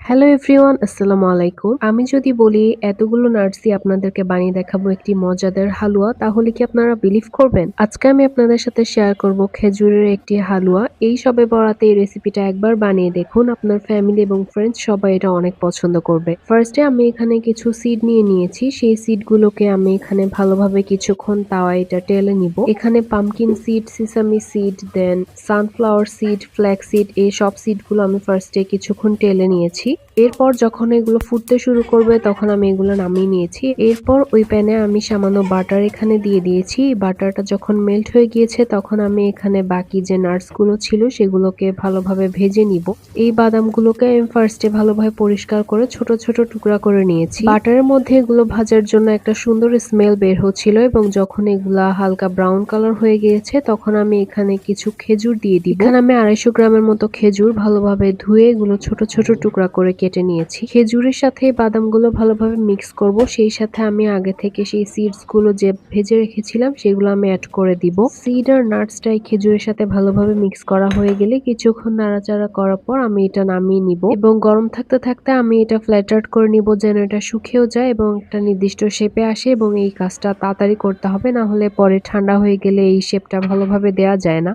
Hello everyone, আসসালামু আলাইকুম। আমি যদি বলি এতগুলো নাটস দিয়ে আপনাদেরকে বানিয়ে দেখাবো একটি মজাদার হালুয়া, তাহলে কি আপনারা বিলিভ করবেন? আজকে আমি আপনাদের সাথে শেয়ার করব খেজুরের একটি হালুয়া। এই শবে বরাতে এই রেসিপিটা একবার বানিয়ে দেখুন। আপনার ফ্যামিলি এবং ফ্রেন্ডস সবাই এটা অনেক পছন্দ করবে। ফার্স্টে আমি এখানে কিছু সিড নিয়ে নিয়েছি। সেই সিডগুলোকে আমি এখানে ভালোভাবে কিছুক্ষণ তাওয়ায় এটা টেলে নিব। এখানে পামকিন সিড, সিসামি সিড, দেন সানফ্লাওয়ার সিড, ফ্ল্যাক্স সিড, এই সব সিডগুলো আমি ফার্স্টে কিছুক্ষণ টেলে নিয়েছি। এরপর যখন এগুলো ফুটতে শুরু করবে তখন আমি এগুলো নামিয়ে নিয়েছি। এরপর ওই প্যানে আমি সামান্য বাটার এখানে দিয়ে দিয়েছি। বাটারটা যখন মেল্ট হয়ে গিয়েছে তখন আমি এখানে বাকি যে নাটস গুলো ছিল সেগুলোকে ভালোভাবে ভেজে নিব। এই বাদামগুলোকে আমি ফার্স্টে ভালোভাবে পরিষ্কার করে ছোট ছোট টুকরা করে নিয়েছি। বাটারের মধ্যে এগুলো ভাজার জন্য একটা সুন্দর স্মেল বের হচ্ছিল এবং যখন এগুলা হালকা ব্রাউন কালার হয়ে গিয়েছে তখন আমি এখানে কিছু খেজুর দিয়ে দিব। এখানে আমি 250 গ্রামের মতো খেজুর ভালোভাবে ধুয়ে এগুলো ছোট ছোট টুকরা করে কেটে নিয়েছি। খেজুরের সাথে বাদামগুলো ভালোভাবে মিক্স করব। সেই সাথে আমি আগে থেকে সেই সিডস গুলো যে ভেজে রেখেছিলাম সেগুলো আমি অ্যাড করে দিব। সিড আর নাটসটাই খেজুরের সাথে ভালোভাবে মিক্স করা হয়ে গেলে কিছুক্ষণ নাড়াচাড়া করার পর আমি এটা নামিয়ে নিব এবং গরম থাকতে থাকতে আমি এটা ফ্ল্যাটার করে নিব যেন এটা শুকিয়েও যায় এবং একটা নির্দিষ্ট শেপে আসে। এবং এই কাজটা তাড়াতাড়ি করতে হবে, না হলে পরে ঠান্ডা হয়ে গেলে এই শেপটা ভালোভাবে দেওয়া যায় না।